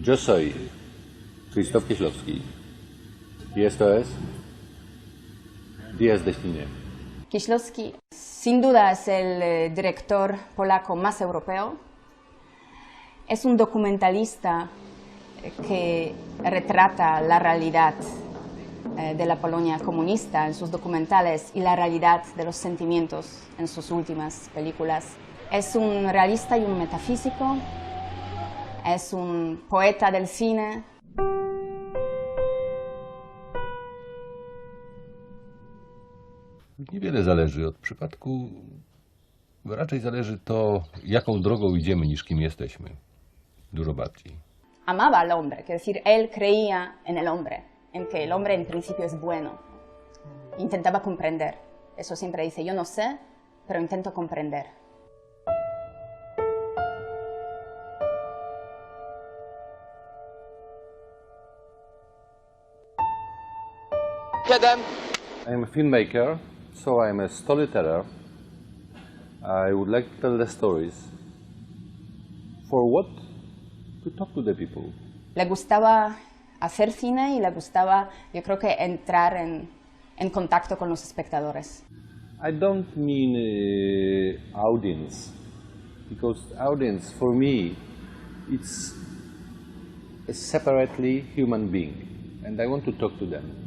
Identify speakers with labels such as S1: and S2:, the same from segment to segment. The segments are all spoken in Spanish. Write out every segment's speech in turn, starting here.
S1: Yo soy Krzysztof Kieślowski y esto es Días de Cine.
S2: Kieślowski sin duda es el director polaco más europeo. Es un documentalista que retrata la realidad de la Polonia comunista en sus documentales y la realidad de los sentimientos en sus últimas películas. Es un realista y un metafísico, es un poeta del cine.
S3: Niewiele zależy od przypadku, raczej zależy to, jaką drogą idziemy, niż kim jesteśmy. Dużo bardziej.
S2: Amaba al hombre, es decir, él creía en el hombre, en que el hombre en principio es bueno. Intentaba comprender. Eso siempre dice, yo no sé, pero intento comprender.
S1: I'm a filmmaker, so I'm a storyteller. I would like to tell the stories. For what? To talk to the people.
S2: Le gustaba hacer cine y le gustaba, yo creo que entrar en contacto con los espectadores.
S1: I don't mean audience, because audience for me it's a separately human being, and I want to talk to them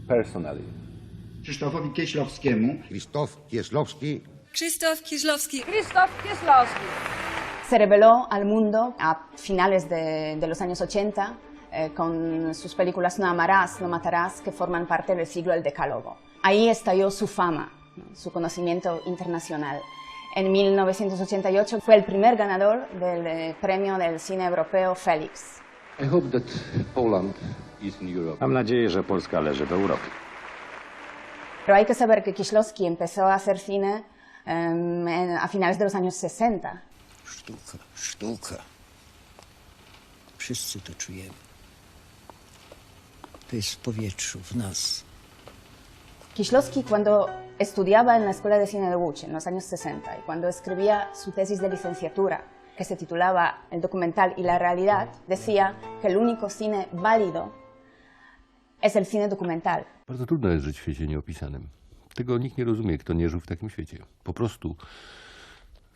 S1: personally.
S4: Krzysztofowi Kieślowskiemu.
S5: Krzysztof Kieślowski.
S6: Krzysztof Kieślowski.
S7: Krzysztof Kieślowski.
S2: Se reveló al mundo a finales de los años 80 con sus películas No amarás, no matarás, que forman parte del siglo del Decálogo. Ahí estalló su fama, ¿no? Su conocimiento internacional. En 1988 fue el primer ganador del premio del cine europeo Felix.
S3: I hope that Poland is in Europe.
S8: Mam nadzieję, że Polska leży w Europie.
S2: Pero hay que saber que Kieślowski empezó a hacer cine a finales de los años 60.
S9: Sztuka. Wszyscy to czujemy. To jest w powietrzu, w nas.
S2: Kieślowski, cuando estudiaba en la Escuela de Cine de Łódź en los años 60 y cuando escribía su tesis de licenciatura, que se titulaba El documental y la realidad, decía que el único cine válido es el cine documental.
S3: Bardzo trudno jest żyć w świecie nieopisanym. Tego nikt nie rozumie, kto nie żył w takim świecie. Po prostu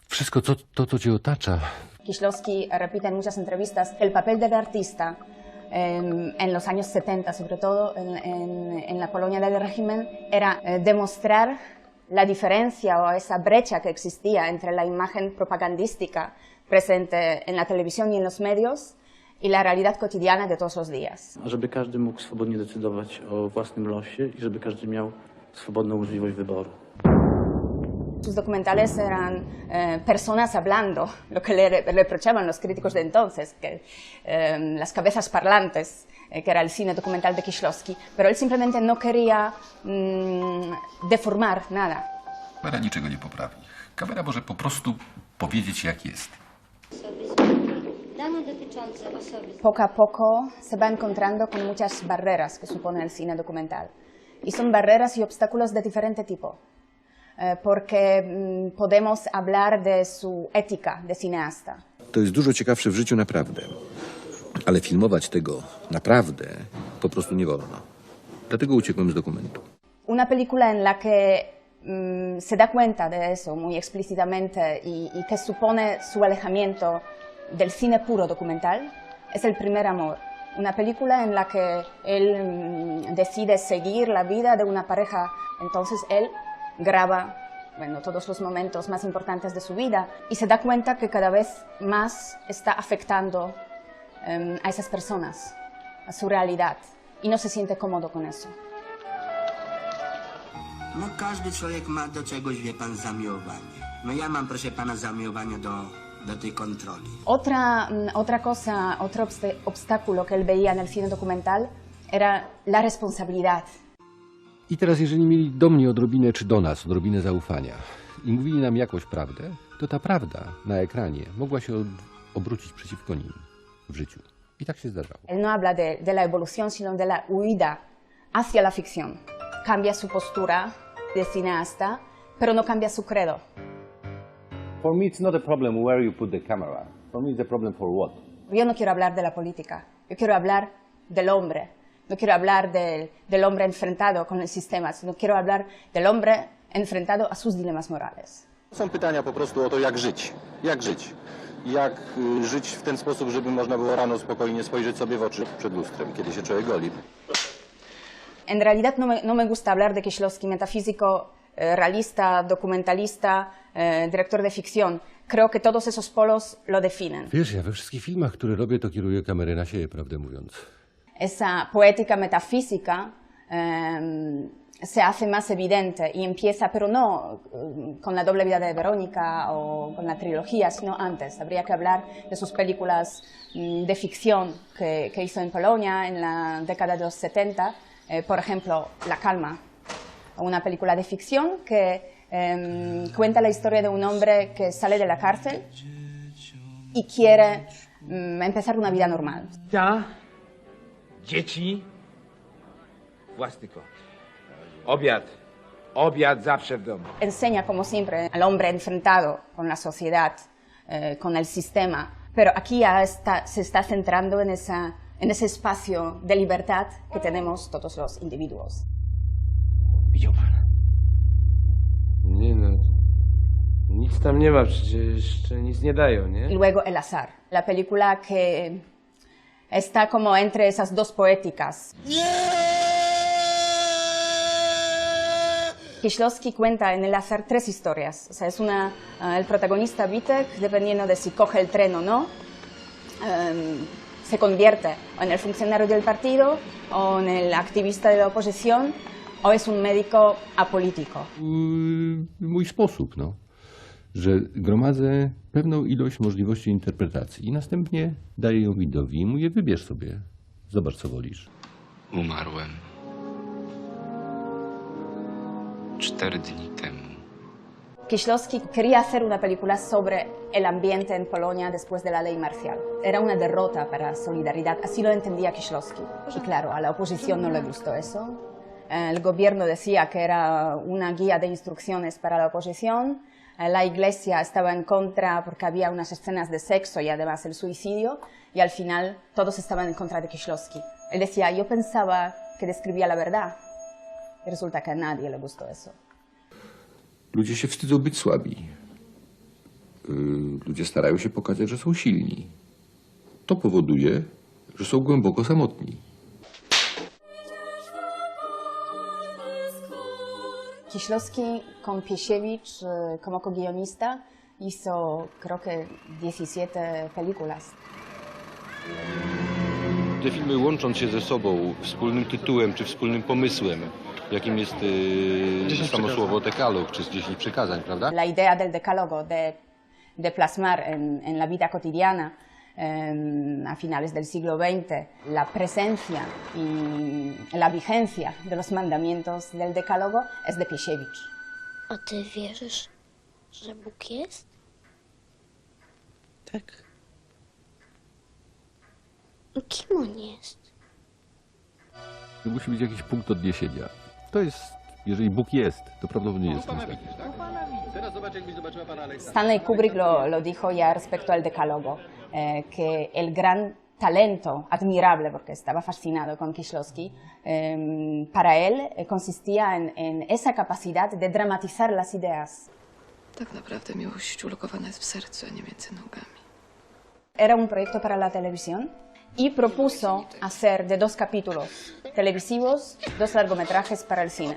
S3: wszystko to, co cię otacza.
S2: Kieślowski repite en muchas entrevistas el papel del artista en los años 70, sobre todo en la Polonia del régimen, era demostrar la diferencia o esa brecha que existía entre la imagen propagandística presente en la televisión y en los medios y la realidad cotidiana de todos los días.
S10: Żeby każdy mógł swobodnie decydować o własnym losie i żeby każdy miał swobodną możliwość wyboru.
S2: Sus documentales eran personas hablando, lo que le reprochaban los críticos de entonces, que las cabezas parlantes, que era el cine documental de Kieślowski, pero él simplemente no quería deformar nada.
S11: Kamera niczego nie poprawi. Kamera może po prostu powiedzieć, jak jest.
S2: Poco a poco se va encontrando con muchas barreras que supone el cine documental. Y son barreras y obstáculos de diferente tipo. Porque podemos hablar de su ética de cineasta.
S12: To jest dużo ciekawsze w życiu naprawdę. Ale filmować tego naprawdę po prostu nie wolno. Dlatego uciekłem z dokumentu.
S2: Una película en la que se da cuenta de eso muy explícitamente y que supone su alejamiento del cine puro documental es El primer amor. Una película en la que él decide seguir la vida de una pareja. Entonces él graba todos los momentos más importantes de su vida y se da cuenta que cada vez más está afectando a esas personas, a su realidad, y no se siente cómodo con eso.
S9: No każdy człowiek ma do czegoś, wie pan, zamiłowanie. No ja mam, proszę pana, zamiłowanie do tej kontroli.
S2: Otra cosa, otro obstáculo que él veía en el cine documental era la responsabilidad.
S3: I teraz, jeżeli mieli do mnie odrobinę, czy do nas odrobinę zaufania i mówili nam jakąś prawdę, to ta prawda na ekranie mogła się obrócić przeciwko nim w życiu. I tak się zdarzało.
S2: Él no habla de la evolución, sino de la huida hacia la ficción. Cambia su postura de cineasta, pero no cambia su credo.
S1: For me, it's not a problem where you put the camera. For me, it's a problem for what.
S2: Yo no quiero hablar de la política, yo quiero hablar del hombre. No quiero hablar del hombre enfrentado con el sistema, sino quiero hablar del hombre enfrentado a sus dilemas morales.
S8: Są pytania po prostu o to, jak żyć. Jak żyć. Jak żyć w ten sposób, żeby można było rano spokojnie spojrzeć sobie w oczy przed lustrem, kiedy się człowiek goli.
S2: En realidad no me gusta hablar de Kieślowski, metafísico, realista, documentalista, director de ficción. Creo que todos esos polos lo definen.
S3: Wiesz, ja we wszystkich filmach, które robię, to kieruję kamerę na siebie, prawdę mówiąc.
S2: Esa poética metafísica se hace más evidente y empieza, pero no con la doble vida de Verónica o con la trilogía, sino antes. Habría que hablar de sus películas de ficción que hizo en Polonia en la década de los 70. Por ejemplo, La Calma, una película de ficción que cuenta la historia de un hombre que sale de la cárcel y quiere empezar una vida normal.
S5: Ja, dzieci, własny kąt. Obiad zawsze w domu.
S2: Enseña, como siempre, al hombre enfrentado con la sociedad, con el sistema, pero aquí ya se está centrando en ese espacio de libertad que tenemos todos los individuos.
S5: Widział pan? Nie no, nic tam nie ma, przecież jeszcze nic nie dają, nie?
S2: Y luego El azar, la película que está como entre esas dos poéticas. Kieślowski cuenta en El azar 3 historias. O sea, es el protagonista Witek, dependiendo de si coge el tren o no, se convierte en el funcionario del partido o en el activista de la oposición o es un médico apolítico.
S3: Mój sposób, no. Że gromadzę pewną ilość możliwości interpretacji i następnie daję ją widowi i mówię, wybierz sobie, zobacz co wolisz.
S6: Umarłem 4 dni temu.
S2: Kieślowski quería hacer una película sobre el ambiente en Polonia después de la ley marcial. Era una derrota para Solidaridad, así lo entendía Kieślowski. Y claro, a la oposición no le gustó eso. El gobierno decía que era una guía de instrucciones para la oposición. La iglesia estaba en contra porque había unas escenas de sexo y además el suicidio. Y al final todos estaban en contra de Kieślowski. Él decía, yo pensaba que describía la verdad. I resulta que a nadie le gustó eso.
S12: Ludzie się wstydzą być słabi. Ludzie starają się pokazać, że są silni. To powoduje, że są głęboko samotni.
S2: Kieślowski con Piesiewicz como co-guionista hizo creo que 17 películas.
S1: Te filmy łącząc się ze sobą wspólnym tytułem czy wspólnym pomysłem, jakim jest samo słowo dekalog, czy 10 przykazań, prawda?
S2: La idea del decálogo de plasmar en la vida cotidiana a finales del siglo XX la presencia y la vigencia de los mandamientos del decálogo es de Piesiewicz.
S7: A ty wierzysz, że Bóg jest?
S13: Tak.
S7: Kim on jest?
S3: Musi być jakiś punkt odniesienia. To jest, jeżeli Bóg jest, to prawdopodobnie jest.
S2: Stanley Kubrick lo dijo ya respecto al decálogo, que el gran talento admirable, porque estaba fascinado con Kieślowski, para él consistía en esa capacidad de dramatizar las ideas.
S13: Tak naprawdę miłość ulokowana jest w sercu, a nie między nogami.
S2: Era un proyecto para la televisión y propuso hacer de 2 capítulos televisivos 2 largometrajes para el cine.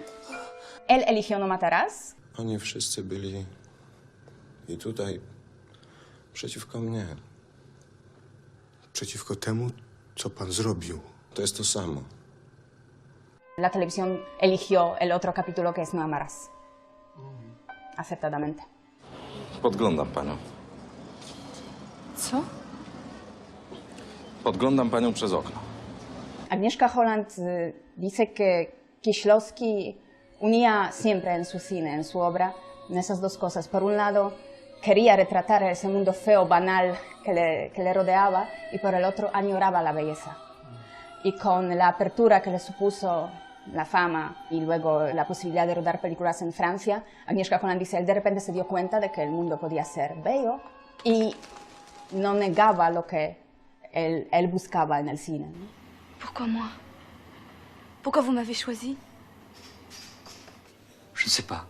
S2: Él eligió No matarás.
S14: Oni wszyscy byli i tutaj przeciwko mnie. Przeciwko temu, co pan zrobił. To jest to samo.
S2: La televisión eligió el otro capítulo que es No amarás. Acertadamente.
S11: Podglądam panią.
S13: Co?
S11: Podglądam panią przez okno.
S2: Agnieszka Holland dice que Kieślowski unía siempre en su cine, en su obra, en esas 2 cosas. Por un lado, quería retratar ese mundo feo, banal que le rodeaba, y por el otro añoraba la belleza. Y con la apertura que le supuso la fama y luego la posibilidad de rodar películas en Francia, Agnieszka Holland dice, él de repente se dio cuenta de que el mundo podía ser bello y no negaba lo que él buscaba en el cine.
S15: Pourquoi moi? Pourquoi vous m'avez choisi?
S6: Je ne sais pas.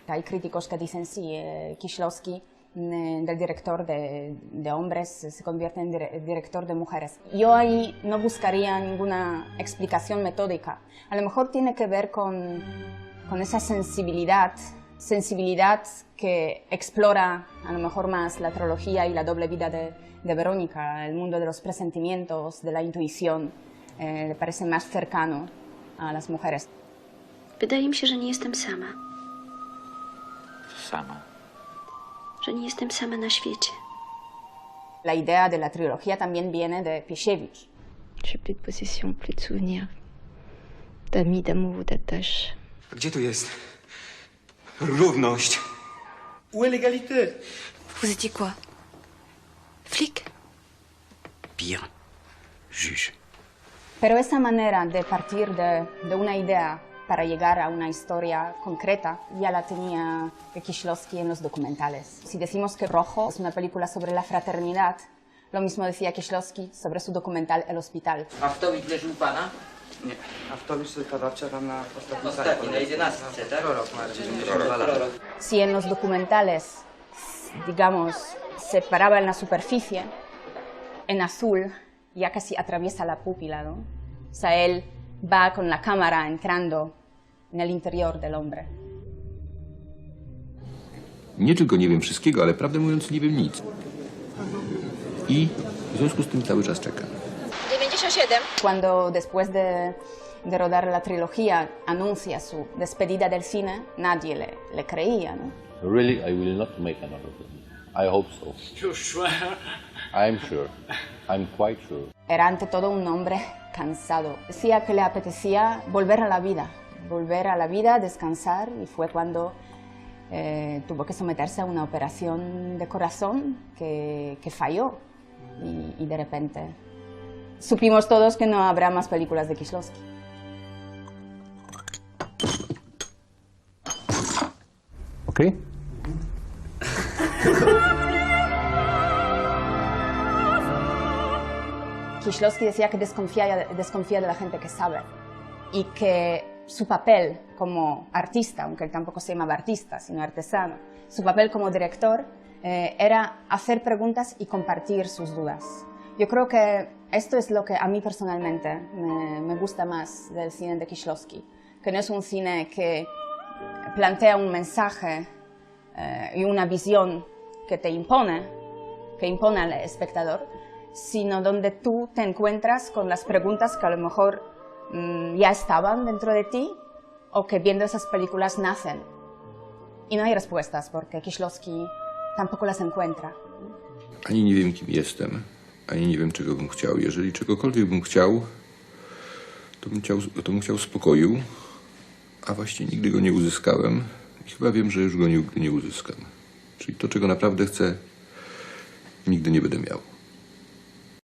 S2: Hay críticos que dicen sí, Kieślowski del director de hombres se convierte en director de mujeres. Yo ahí no buscaría ninguna explicación metódica. A lo mejor tiene que ver con esa sensibilidad que explora a lo mejor más la trilogía y la doble vida de Verónica, el mundo de los presentimientos, de la intuición, le parece más cercano a las mujeres.
S7: Wydaje mi się, że nie jestem sama.
S6: Sama.
S7: Że nie jestem sama na świecie.
S2: La idea de la trilogía también viene de Piesiewicz.
S13: J'ai plus de possession, plus de souvenirs, d'amis, d'amour, d'attache.
S16: Gdzie tu jest równość?
S9: Où est l'égalité?
S15: Vous étiez quoi? Flic?
S6: Bien. Juge.
S2: Pero esa manera de partir de una idea para llegar a una historia concreta ya la tenía Kieślowski en los documentales. Si decimos que Rojo es una película sobre la fraternidad, lo mismo decía Kieślowski sobre su documental El Hospital.
S9: Aftowicz leży u pana?
S5: Nie. Aftowicz chyba wczoraj na ostatnim
S9: Ostatni, na 11, tak?
S5: Prorok ma 92 lata.
S2: Si en los documentales, digamos, se paraba en la superficie, en azul ya casi atraviesa la pupila, ¿no? O sea, él va con la cámara entrando en el interior del hombre.
S12: Nie tylko nie wiem wszystkiego, ale prawdę mówiąc nie wiem nic. I w związku z tym cały czas czekam.
S2: 97. Cuando después de rodar la trilogía anuncia su despedida del cine, nadie le creía, ¿no?
S1: Really, I will not make another film. I hope so.
S9: You swear?
S1: I'm sure. I'm quite sure.
S2: Era ante todo un hombre cansado. Decía que le apetecía volver a la vida, descansar, y fue cuando tuvo que someterse a una operación de corazón que falló. Y de repente supimos todos que no habrá más películas de Kieślowski.
S1: ¿Ok?
S2: Kieślowski decía que desconfía de la gente que sabe y que su papel como artista, aunque él tampoco se llamaba artista, sino artesano, su papel como director era hacer preguntas y compartir sus dudas. Yo creo que esto es lo que a mí personalmente me gusta más del cine de Kieślowski, que no es un cine que plantea un mensaje y una visión que te impone al espectador, sino donde tú te encuentras con las preguntas que a lo mejor ya estaban dentro de ti o que viendo esas películas nacen. I no hay respuestas, porque Kieślowski tampoco las encuentra.
S12: Ani nie wiem, kim jestem, ani nie wiem, czego bym chciał. Jeżeli czegokolwiek bym chciał, to bym chciał spokoju, a właściwie nigdy go nie uzyskałem i chyba wiem, że już go nigdy nie uzyskam. Czyli to, czego naprawdę chcę, nigdy nie będę miał.